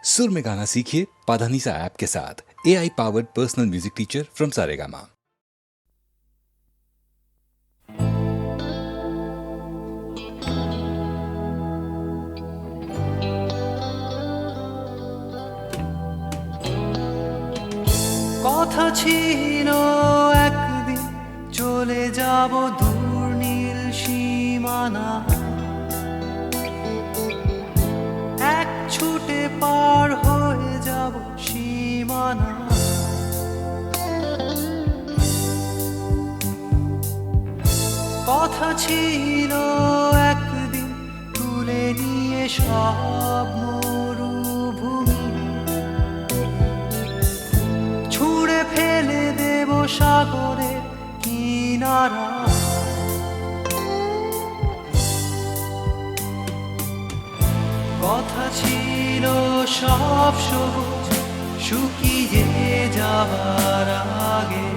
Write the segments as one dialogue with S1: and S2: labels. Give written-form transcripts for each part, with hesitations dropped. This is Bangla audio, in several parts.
S1: सुर में गाना सीखिए पाधानीसा ऐप के साथ। AI powered personal music teacher from Saregama.
S2: কথা ছিল একদিন চলে যাব দূর নীল সীমানা, এক ছুটে পার হয়ে যাব সীমানা। কথা ছিল একদিন তুলে নিয়ে সব মরুভূমি, ছুঁড়ে ফেলে দেব সাগরের কিনারা। কথা ছিল সব সবুজ শুকিয়ে যাবার আগে,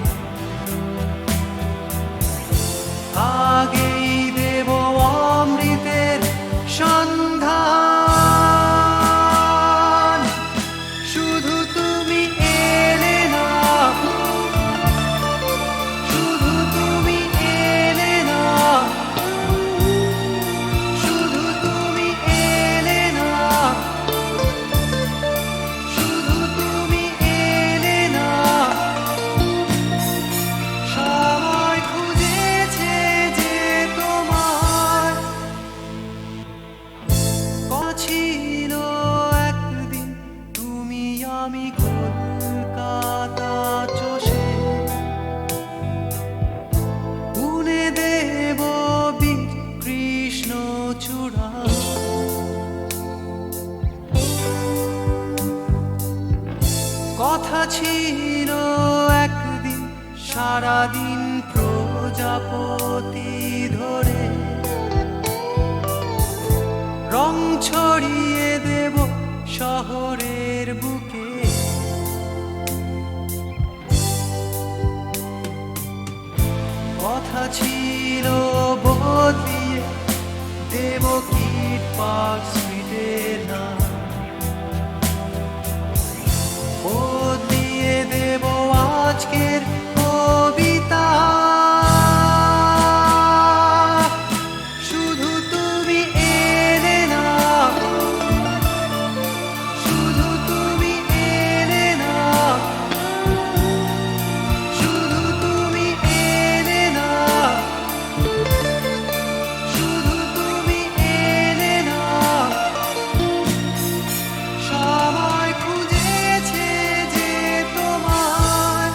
S2: আগেই দেব অমৃতের সন্ধান। শুধু তুমি এলে না, শুধু তুমি এলে না, শুধু তুমি এলে না, শুধু তুমি এলে না। সবাই খুঁজেছে যে তোমার ছিল একদিন তুমি আমি কলকাতা চষে বুনে দেব বীর কৃষ্ণ চূড়া। কথা ছিল একদিন সারাদিন প্রজাপতি ধরে রং ছড়িয়ে দেব শহরের বুকে। কথা ছিল বদলিয়ে দেব কিট পার্ক স্ট্রিটের নাম, বদলিয়ে দেব আজকের কবিতা। শুধু তুমি এলে না, শুধু তুমি এলে না, শুধু তুমি এলে না, শুধু তুমি এলে না। সবাই খুঁজেছে যে তোমার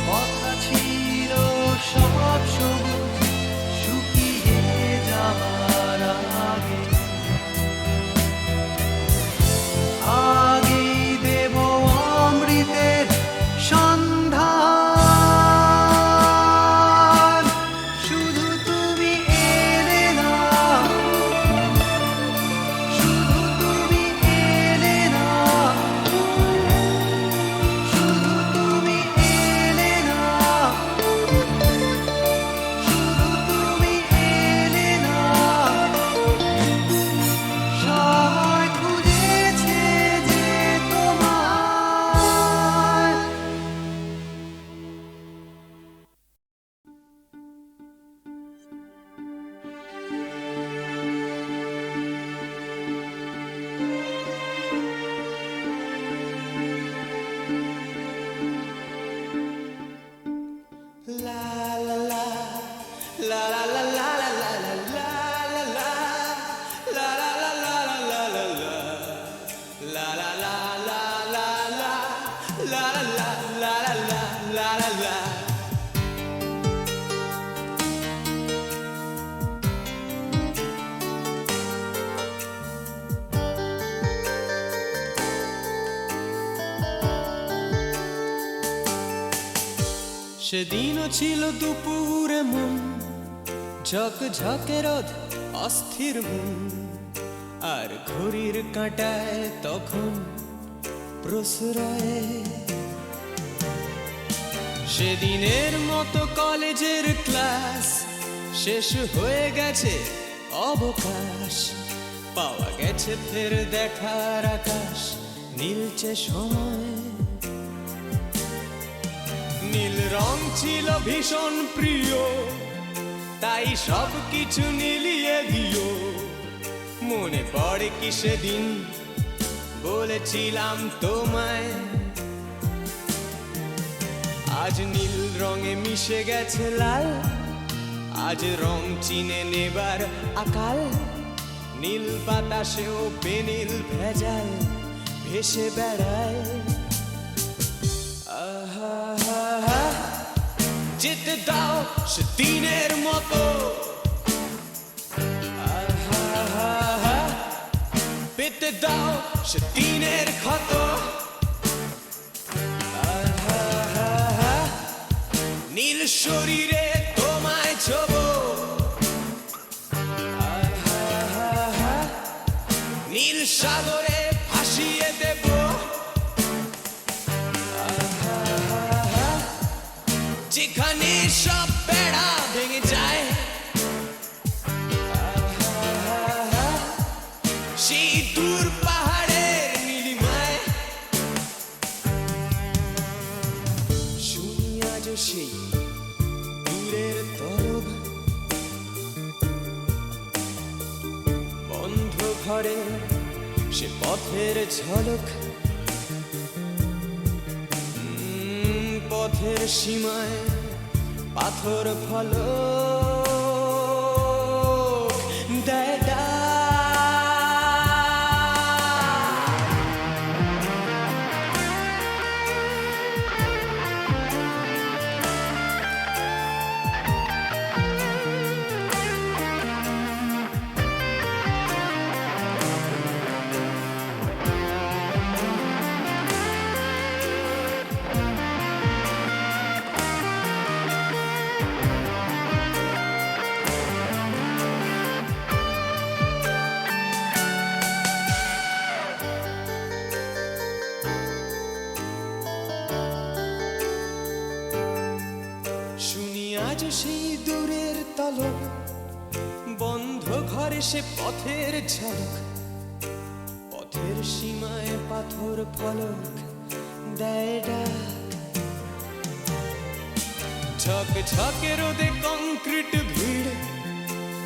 S2: কথা ছিল সব সবুজ শুকিয়ে যাবার আগে, আগেই দেব অমৃতের সন্ধান। শুধু তুমি এলে না, শুধু তুমি এলে না, শুধু তুমি এলে না, শুধু তুমি এলে না। সবাই খুঁজেছে যে তোমার
S3: সেদিনও ছিল দুপুরে মন
S2: ঝকঝকে রোদ অস্থির মন আর ঘড়ির কাঁটায় তখন প্রশ্রয়। সেদিনের মতো কলেজের ক্লাস শেষ হয়ে গেছে, অবকাশ পাওয়া গেছে ফের দেখার আকাশ, নীলচে সময়। নীল রং ছিল ভীষণ প্রিয়, তাই সব কিছু নীলিয়ে দিও। মনে পড়ে কি সেদিন বলেছিলাম তোমায়, আজ নীল রঙে মিশে গেছে লাল, আজ রং চিনে নেবার আকাল। নীল বাতাসেও বেনীল ভেজাল ভেসে বেড়ায়। আহা হা হা, যেতে দাও সে দিনের মতো। আহা হা হা, পেতে দাও সে দিনের ক্ষত। আহা হা হা, নীল শরীরে তোমায় ছোবো। আহা হা হা, নীল সাগরে ভাসিয়ে দেব। আহা হা হা, যেখানে সব বেড়া ভেঙে যায়। আহা হা হা, সেই দূর পাহাড়ের নীলিমায়। শুনি আজ সেই দূরের তরব, বন্ধ ঘরে সে পথের ঝলক। পথের সীমায় পাথর ফলক দেয় ডাক। শুনি আজ সেই দূরের তলব, বন্ধ ঘরে সে পথের ঝলক। পথের সীমায় পাথর ফলক দেয় ডাক। ঝকঝকে রোদে কংক্রিট ভিড়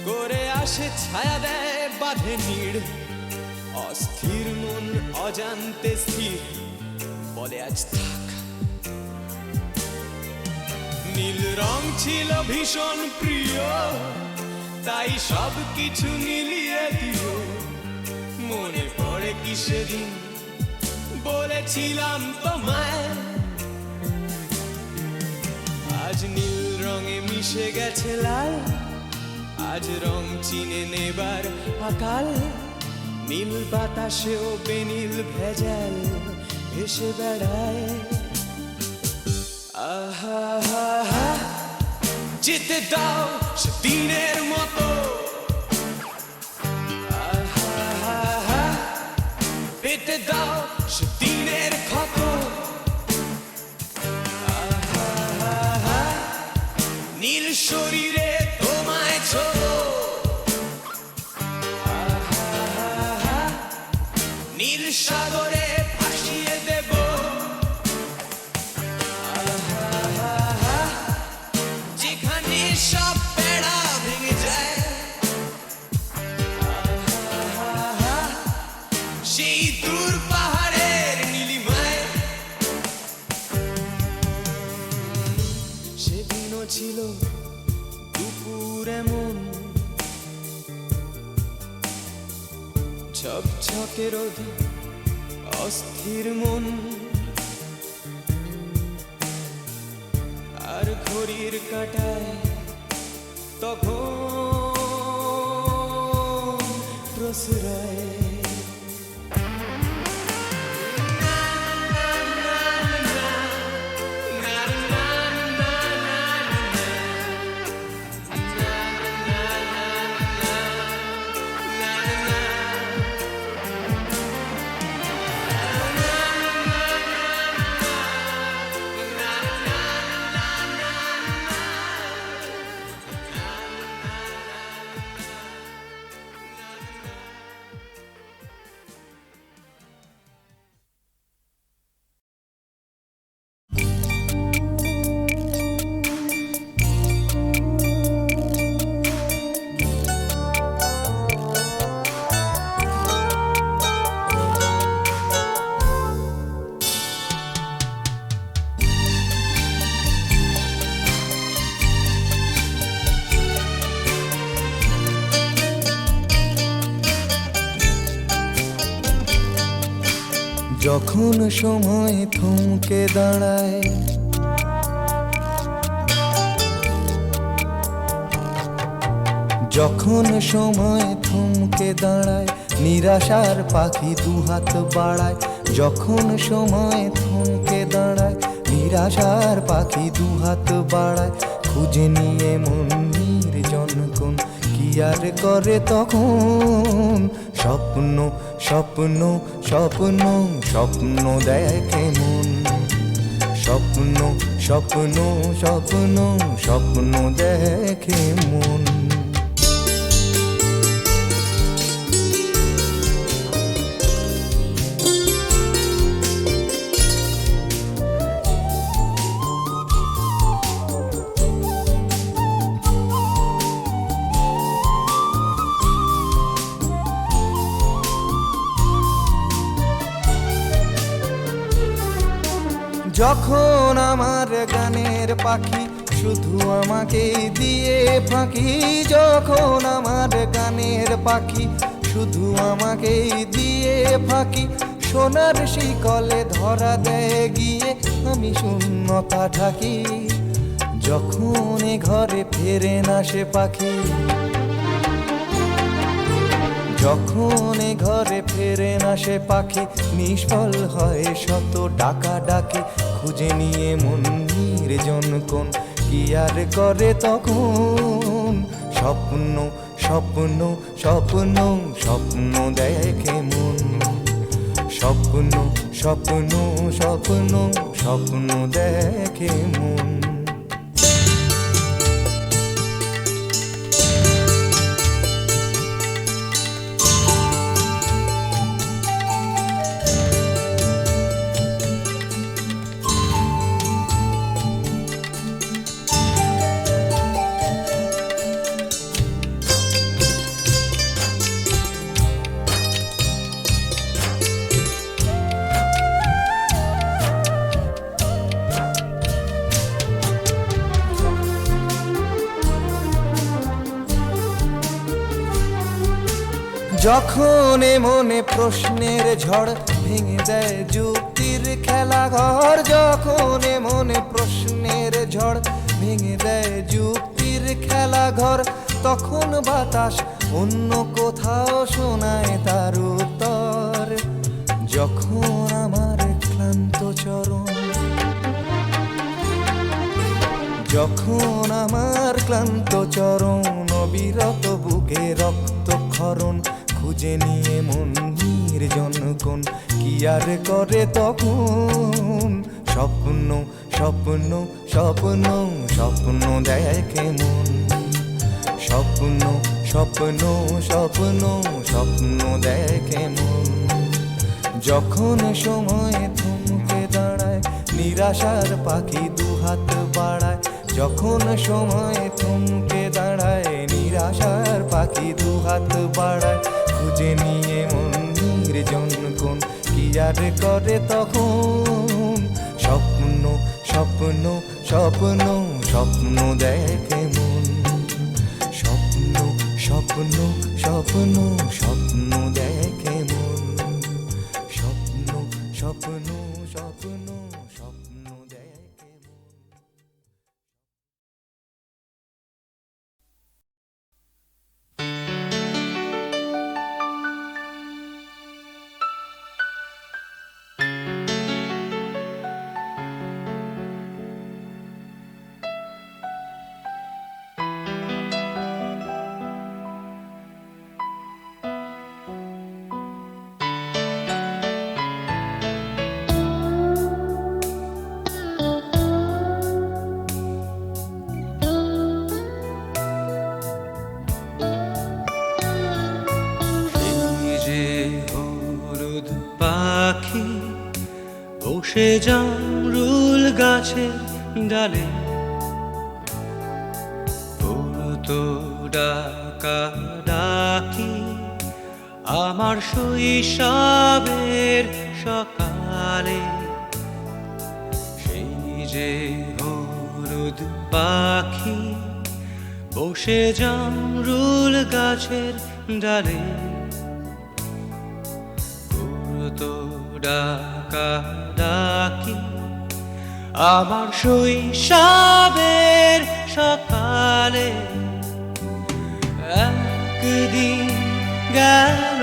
S2: করে আসে, ছায়া দেয় বাঁধে নীড়। অস্থির মন অজান্তে স্থির বলে আজ থাক। নীল রং ছিল ভীষণ প্রিয়, তাই সব কিছু মিলিয়ে দিও। মনে পড়ে কি সেদিন বলেছিলাম তোমায়, আজ নীল রঙে মিশে গেছে লাল, আজ রং চিনে নেবার আকাল। নীল বাতাসেও বেনীল ভেজাল ভেসে বেড়ায়। আহা হা হা, যেতে দাও সে দিনের মতো। আহা হা হা, পেতে দাও সে দিনের ক্ষত। আহা হা হা, নীল শরীরে তোমায় ছোবো। আহা হা হা, নীল সাগরে ভাসিয়ে দেব। যেখানে সব বেড়া ভেঙে যায়। সেই দূর পাহাড়ের নীলিমায়। সেদিনও ছিল দুপুর এমন, ঝকঝকে রোদ অস্থির মন আর ঘড়ির কাঁটায় তখন প্রশ্রয়।
S3: যখন সময় থমকে দাঁড়ায়, যখন সময় থমকে দাঁড়ায়, নিরাশার পাখি দুহাত বাড়ায়। যখন সময় থমকে দাঁড়ায়, নিরাশার পাখি দুহাত বাড়ায়। খুঁজে নিয়ে মন নির্জন কোন কি আর করে তখন। স্বপ্ন স্বপ্ন স্বপ্ন স্বপ্ন দেখে মন। স্বপ্ন স্বপ্ন স্বপ্ন স্বপ্ন দেখে মন। যখন আমার গানের পাখি শুধু আমাকে দিয়ে ফাঁকি। যখন আমার গানের পাখি শুধু আমাকে দিয়ে ফাঁকি। সোনার শিকলে ধরা দেয় গিয়ে আমি শূন্যতা ঢাকি। যখন এ ঘরে ফেরে না সে পাখি, যখন এ ঘরে ফেরে না সে পাখি, নিষ্ফল হয় শত ডাকা ডাকি। খুঁজে নিয়ে মন নির্জন কোন কি আর করে তখন। স্বপ্ন স্বপ্ন স্বপ্ন স্বপ্ন দেখে মন। স্বপ্ন স্বপ্ন স্বপ্ন স্বপ্ন দেখে মন। যখন এ মনে প্রশ্নের ঝড় ভেঙে দেয় যুক্তির খেলাঘর। যখন এ মনে প্রশ্নের ঝড় ভেঙে দেয় যুক্তির খেলাঘর, তখন বাতাস অন্য কোথাও শোনায় তার উত্তর। যখন আমার ক্লান্ত চরণ, যখন আমার ক্লান্ত চরণ, অবিরত বুকে রক্তক্ষরণ। খুঁজে নিয়ে মন নির্জন কোন কি আর করে তখন। স্বপ্ন স্বপ্ন স্বপ্ন স্বপ্ন দেখে মন। স্বপ্ন স্বপ্ন স্বপ্ন স্বপ্ন দেখে মন। যখন সময় থমকে দাঁড়ায়, নিরাশার পাখি দুহাত বাড়ায়। যখন সময় থমকে দাঁড়ায়, নিরাশার পাখি দুহাত বাড়ায়। খুঁজে নিয়ে মন নির্জন কোন কি আর করে তখন। স্বপ্ন স্বপ্ন স্বপ্ন স্বপ্ন দেখে মন। স্বপ্ন স্বপ্ন স্বপ্ন স্বপ্ন দেখে মন। স্বপ্ন স্বপ্ন স্বপ্ন স্বপ্ন দেখে মন।
S4: বসে জামরুল গাছের ডালে, পড়তো ডাকা ডাকি আমার শৈশবের সকালে। সেই যে হলুদ পাখি বসে জামরুল গাছের ডালে, পড়তো ডাকা ডাকি আমার শৈশবের সকালে একদিন গেল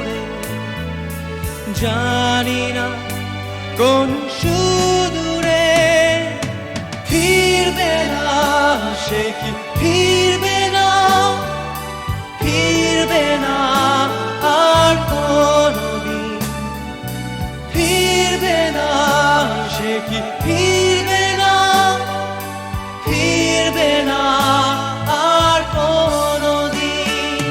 S4: রে, জানি না কোন সুদূরে ফিরবে না, সে কি ফিরবে না, ফিরবে না আর কোনদিন, ফিরবে না, সে কি ফিরবে না, ফিরবে না আর কোনদিন।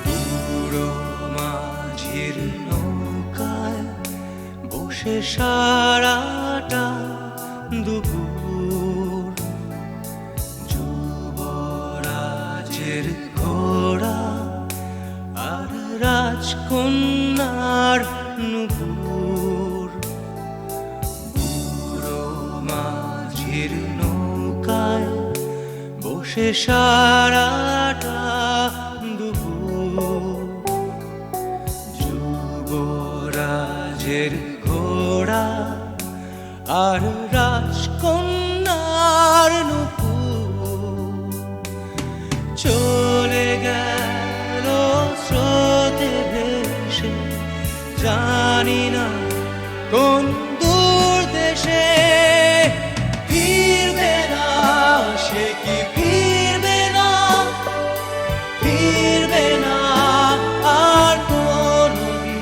S4: বুড়ো মাঝির নৌকায় বসে সারাটা দুপুর, যুবরাজের ঘোড়া আর রাজকন্যার নুপুর, বুড়ো মাঝির নৌকায় বসে সারাটা দুপুর, যুবরাজের ঘোড়া আর রাজকন্যার নুপুর চলে গেল স্রোতে ভেসে, জানি না কোন দূর দেশে, ফিরবে না, সে কি ফিরবে না, ফিরবে না আর কোনদিন,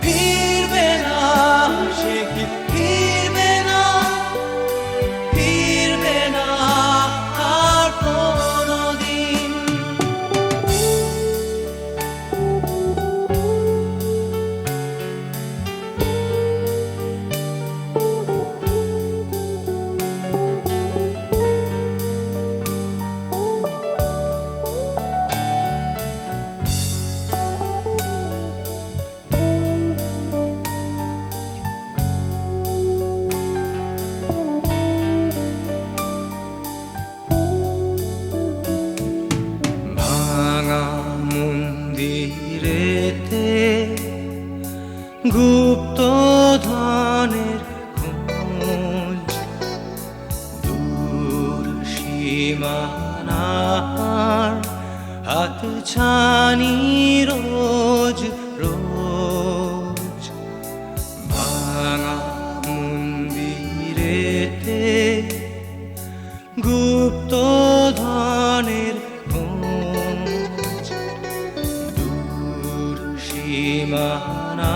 S4: ফিরবে না, সে কি ফিরবে না, ফিরবে না আর কোনদিন। ভাঙা মন্দিরেতে গুপ্ত ধনের খোঁজ, দূর সীমানার হাত ছানি রোজ রোজ, ভাঙা মন্দিরেতে গুপ্ত ধনের খোঁজ, দূর সীমানার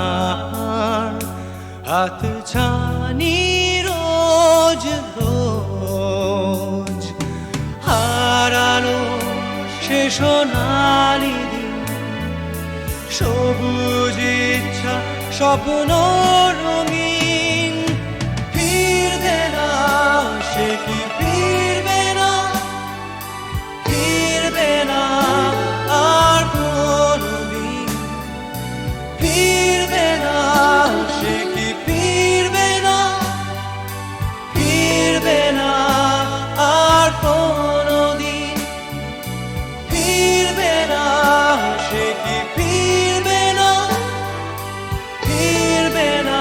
S4: হাত ছানি রোজ রোজ, হারানো সে সোনালি দিন, সবুজ ইচ্ছা স্বপ্ন রঙিন, ফিরবে না, সে কি ফিরবে না, ফিরবে না আর কোনদিন, ফিরবে না, সে কি ফিরবে না, ফিরবে না আর কোনদিন, ফিরবে না, সে কি ফিরবে না, ফিরবে না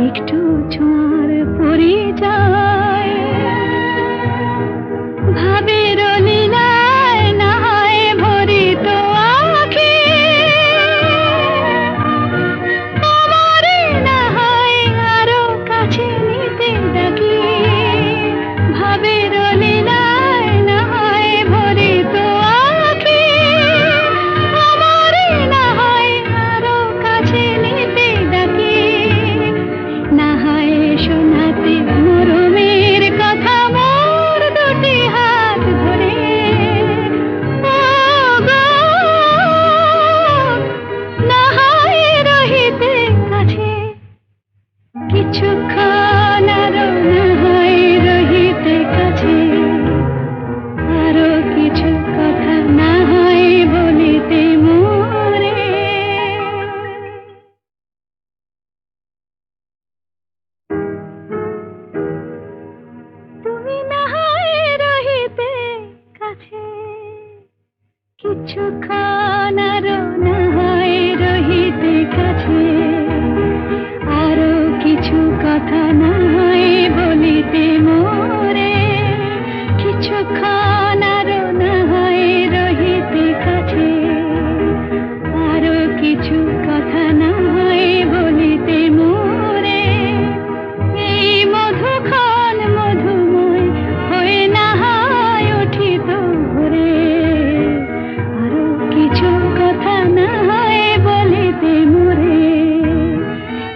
S5: একটু ছোঁয়ার পরিচয় ভাবের লীলায় না হয় ভরিত আঁখি আমারে না হয় আরো কাছে নিতে ডাকি ভাবের লীলায় না হয় ভরিত আঁখি আমারে না হয় আরো কাছে নিতে ডাকি না হয় শোনাতে মরমের কথা মোর দুটি হাত ধরে ও গো, না হয় রহিতে কাছে কিছুক্ষণ আরো না হয় রহিতে কাছে আরো কিছু কথা না হয় বলিতে মোরে তুমি না হয় রহিতে কাছে কিছুক্ষণ আরো না হয় রহিতে কাছে আরো কিছু কথা না হয় বলিতে মোরে কিছুক্ষণ আরো না হয় রহিতে কাছে আরো কিছু কথা না হয় বলিতে মোরে এই মধুক্ষণ মধুময় হয়ে না হয় উঠিত ভোরে আরো কিছু কথা না হয় বলিতে মোরে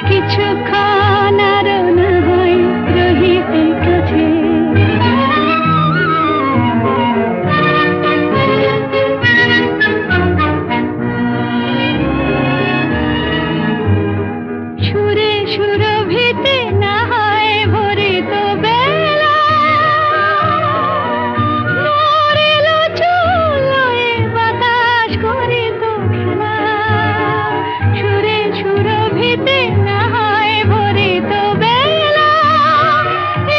S5: কিছুক্ষণ আরো না হয় রহিতে কাছে সুরে সুরভিতে না হয় ভরিত বেলা মরিল চুলোয় বাতাস করিত খেলা সুরে সুরভিতে না হয় ভরিত বেলা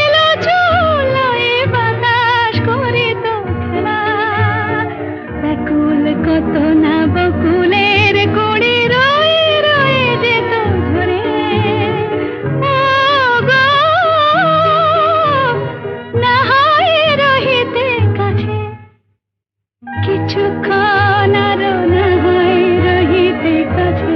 S5: এলো চুলোয় বাতাস করিত খেলা ব্যাকুল কত না বকুলের কুড়ি রয়ে রয়ে যেত ঝরে ও গো, না হয় রহিতে কাছে কিছুক্ষণ আরো না হয় রহিতে কাছে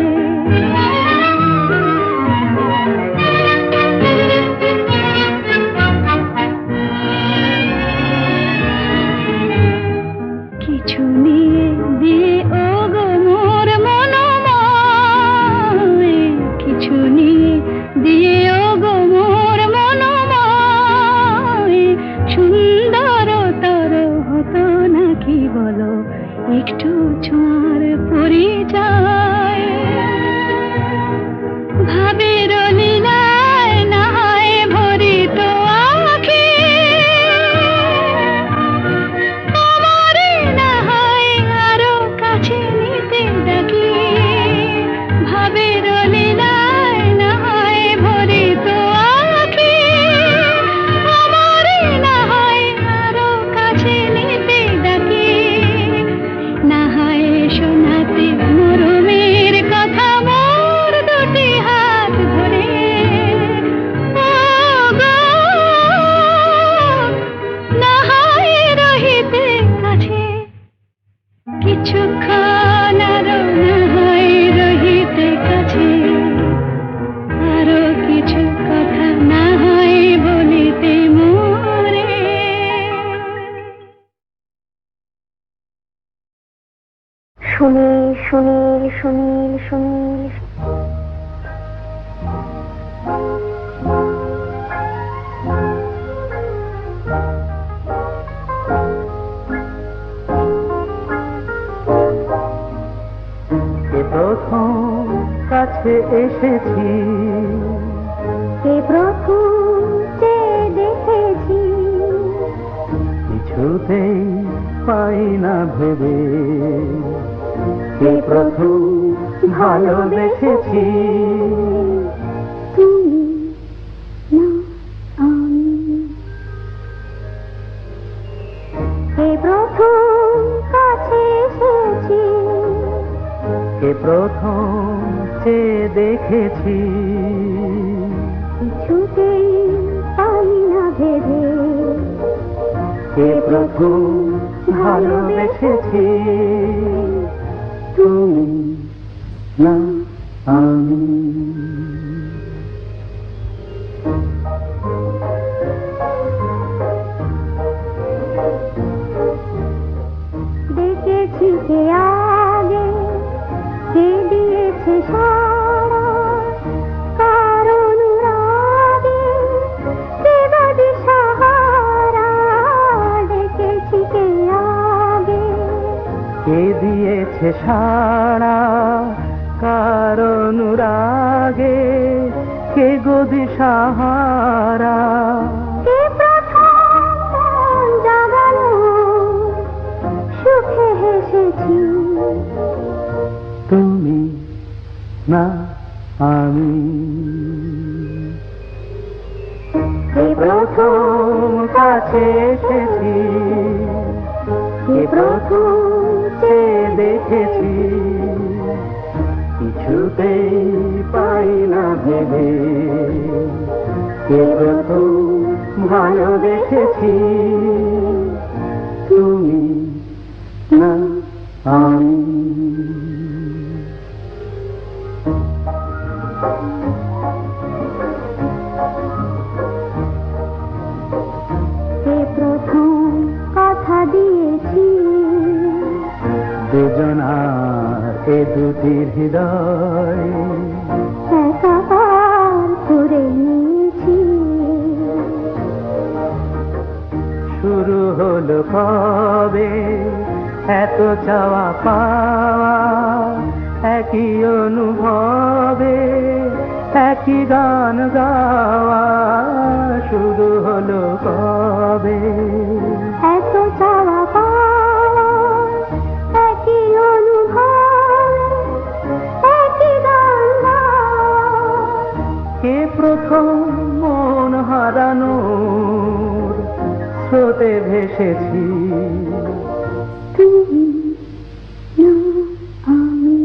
S5: কিছু নিয়ে দিয়ে ও গো মোর মনোময় কিছু নিয়ে দিয়ে ও গো মোর মনোময় সুন্দরতর হতো নাকি বলো একটু ছোঁয়ার পরিচয় ভাবের লীলায় না হয় ভরিত আঁখি আমারে না হয় আরো কাছে নিতে ডাকি ভাবের লীলায় না হয় ভরিত আঁখি আমারে না হয় আরো কাছে নিতে ডাকি না হয় শোনাতে মরমের কথা মোর দুটি হাত ধরে ও গো, না হয় রহিতে কাছে কিছুক্ষণ আরো না হয় রহিতে কাছে আরো কিছু কথা না হয় বলিতে মোরে
S6: সুনীল সুনীল সুনীল সুনীল
S3: কে প্রথম কাছে এসেছি
S6: কে প্রথম চেয়ে দেখেছি
S3: কিছুতেই পাই না ভেবে কে প্রথম ভালোবেসেছি
S6: তুমি না আমি কে প্রথম কাছে এসেছি
S3: কে প্রথম চেয়ে দেখেছি
S6: কিছুতেই পাই না ভেবে
S3: কে প্রথম ভালোবেসেছি তুমি না আমি।
S6: দেখেছি কে আগে, কে দিয়েছে সাড়া, কার অনুরাগে কে বা দিশাহারা। দেখেছি কে আগে,
S3: কে দিয়েছে সাড়া, কার অনুরাগে কে গো দিশাহারা।
S6: কে প্রথম মন জাগালো, সুখে হেসেছি
S3: তুমি না আমি। কে প্রথম কাছে এসেছি, কে প্রথম চেয়ে দেখেছি, কিছুতেই পাই না ভেবে কে প্রথম ভালোবেসেছি তুমি না আমি।
S6: কে প্রথম কথা দিয়েছি,
S3: দুজনার এ দুটি হৃদয়
S6: একাকার করে নিয়েছি।
S3: শুরু হলো কবে এত চাওয়া পাওয়া, একই অনুভবে একই গান গাওয়া। শুরু হলো কবে
S6: এত চাওয়া পাওয়া, একই অনুভব, একই গান গাওয়া।
S3: কে প্রথম মন হারানোর স্রোতে ভেসেছি
S6: তুমি না আমি।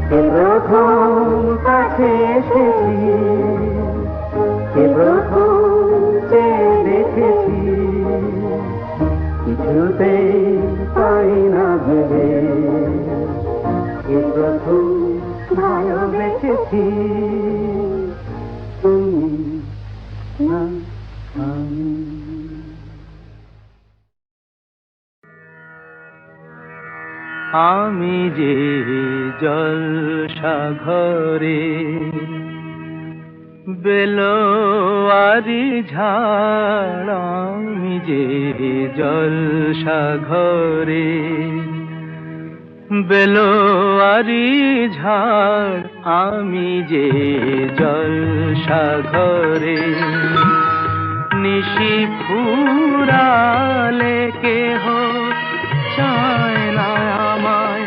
S3: কে প্রথম কাছে এসেছি, কে প্রথম চেয়ে দেখেছি, কিছুতেই পাই না ভেবে কে প্রথম ভালোবেসেছি তুমি না আমি। আমি যে জলসাঘরে বেলোয়ারি ঝাড়, আমি যে জলসাঘরে বেলোয়ারি ঝাড়, আমি যে জলসাঘরে। নিশি ফুরালে কেহ চায় না আমায়,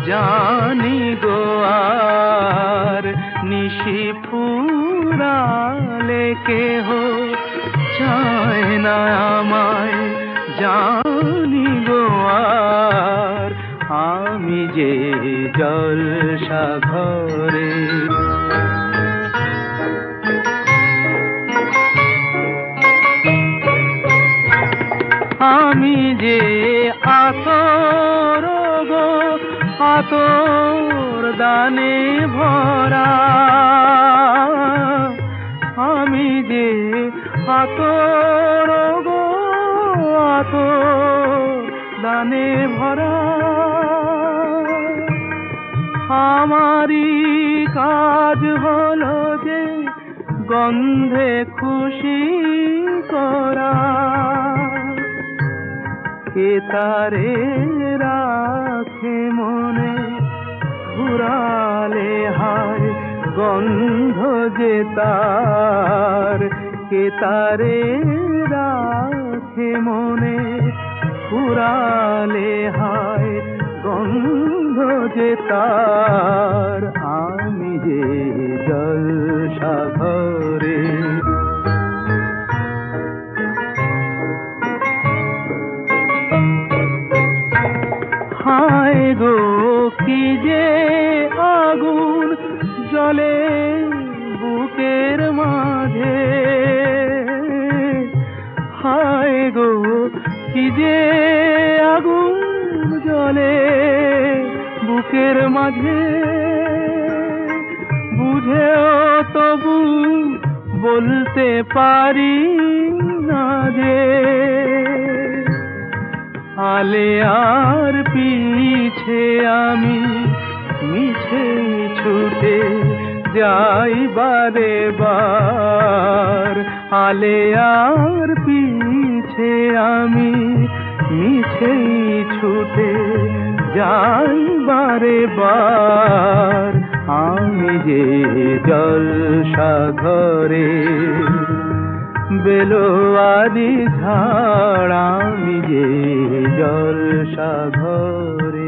S3: জানি গো আর। নিশি ফুরালে কেহ চায় না আমায়, জানি গো আর। আমি যে জলসাঘরে আমি যে আতর গো আতর দানে ভরা, আমি যে আতর গো আতর দানে ভরা। আমারই কাজ হলো যে গন্ধে খুশি করা, কে তারে রাখে মনে ফুরালে হায় গন্ধ যে তার। কে তারে রাখে মনে ফুরালে হায় গন্ধ যে তার। আমি যে জলসাঘরে হায় গো কি যে আগুন জ্বলে বুকের মাঝে, হায় গো কি যে আগুন জ্বলে বুকের মাঝে, বুঝেও তবু বলতে পারি না যে, আলে আর পিছে আমি মিছে ছুটে যাই বারে বার, আলে আর পিছে আমি মিছে ছুটে যাই বারে বার, আমি যে জলসাঘরে বেলোয়ারি ঝাড়, আমি যে জলসাঘরে।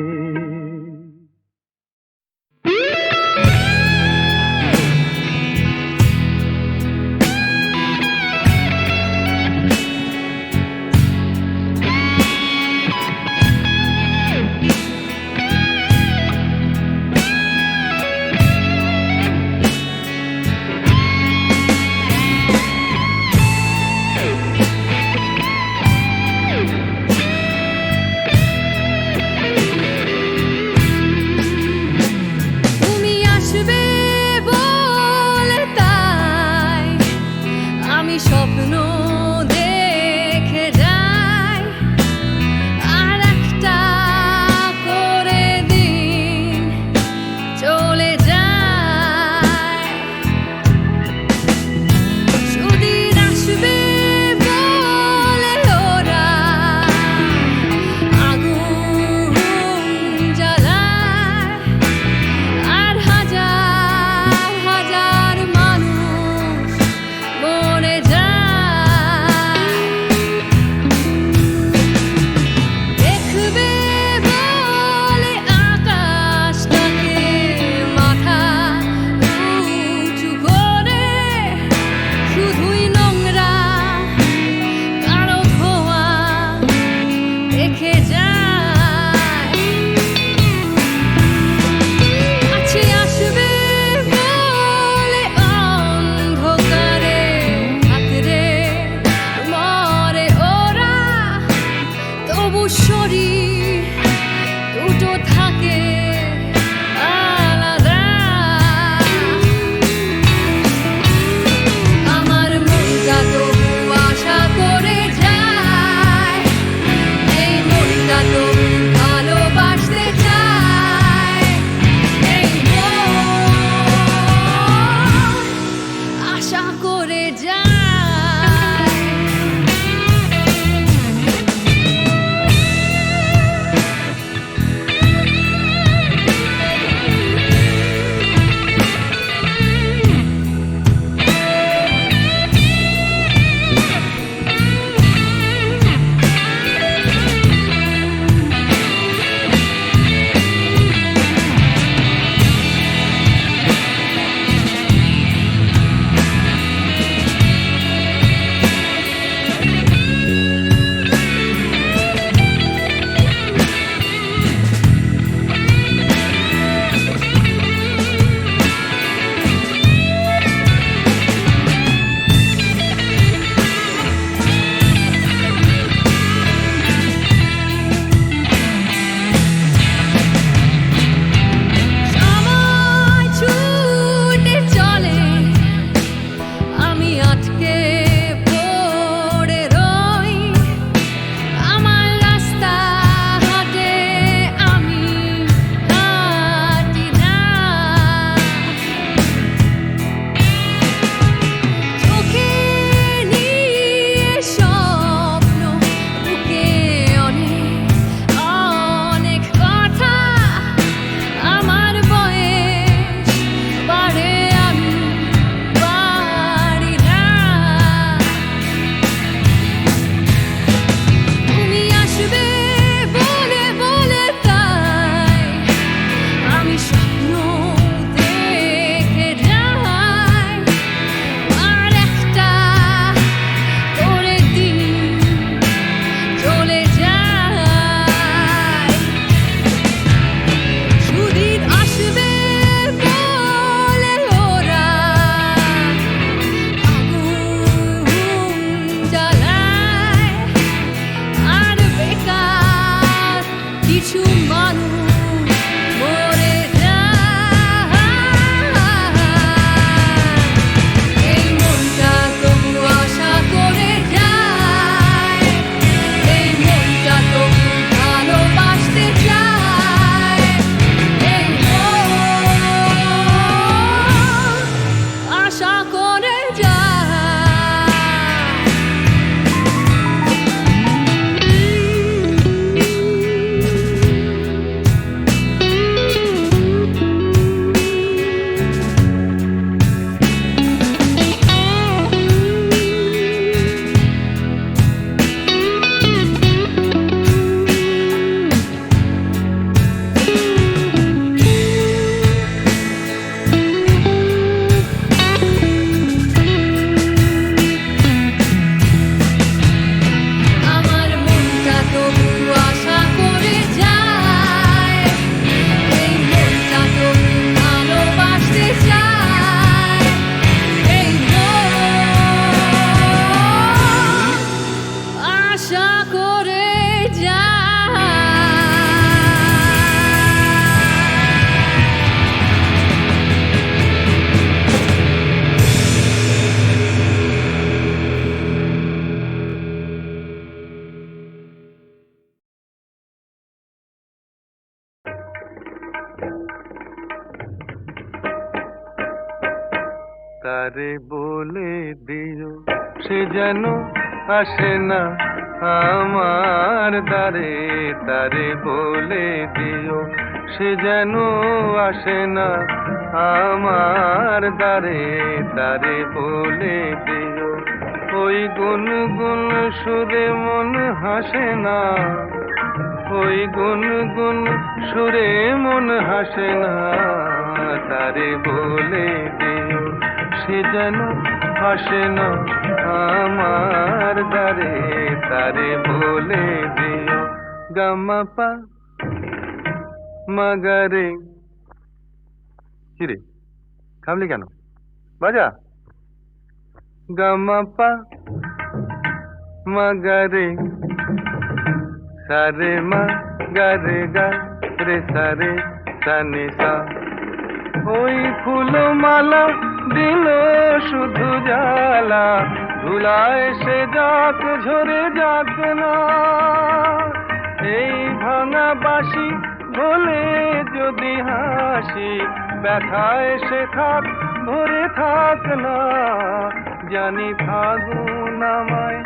S3: তারে বলে দিও সে যেন আসে না আমার দ্বারে, তারে বলে দিও সে যেন আসে না আমার দ্বারে, তারে বলে দিও ওই গুনগুন সুরে মন হাসে না, ওই গুনগুন সুরে মন হাসে না, তারে বলে দিও সে যেন আসে না আমার দ্বারে, তারে বলে দিও গামাপা মাগারে। কিরে থামলি কেন, বাজা গামাপা মাগারে সারে মা গারে গা রে সারে সানে সা। ওই ফুলো মালা দিল শুধু জ্বালা, ধুলায় সে যাক ঝরে যাক না, এই ভাঙা বাঁশি বলে যদি হাসি, ব্যথায় সে থাক ভরে থাক না, জানি ফাগুন আমায়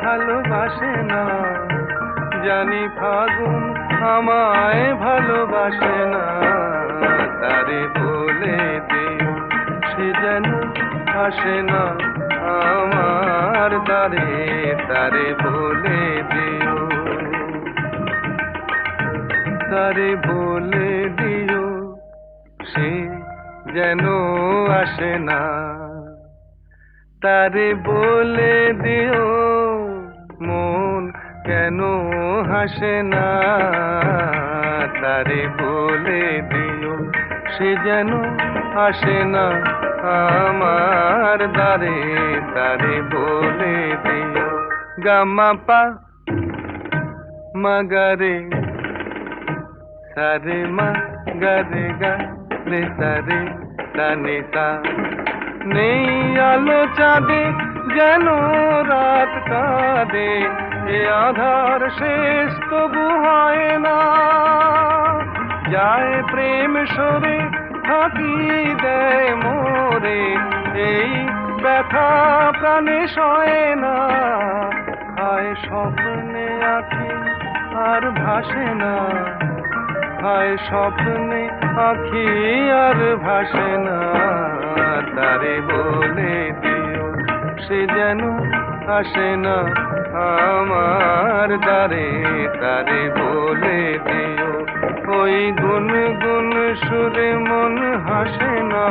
S3: ভালোবাসে না, জানি ফাগুন আমায় ভালোবাসে না, তারে বলে দিও সে যেন আসে না আমার দ্বারে, তারে বলে দিও, তারে বলে দিও সে যেন আসে না, তারে বলে দিও মন কেন হাসে না, তারে বলে দিও সে যেন আসে না আমার দ্বারে, তারে বলে দিও গামাপা মাগারে সারে মা গারে গা রে সারে সানে সা। নেই আলো চাঁদে যেন রাত কাঁদে, এ আধার শেষ তবু হয় না, যায় প্রেম সরে থাকি দেয় মোরে, এই ব্যথা প্রাণে সয় না, হায় স্বপ্নে আঁখি আর ভাসে না, হায় স্বপ্নে আঁখি আর ভাসে না, তারে বলে দিও সে যেন আসে না আমার দ্বারে, তারে বলে দিও ওই গুনগুন সুরে মন হাসে না,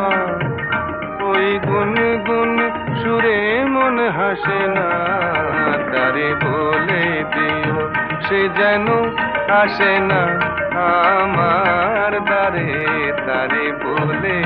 S3: ওই গুনগুন সুরে মন হাসে না, তারে বলে দিও সে যেন আসে না আমার দ্বারে, তারে বলে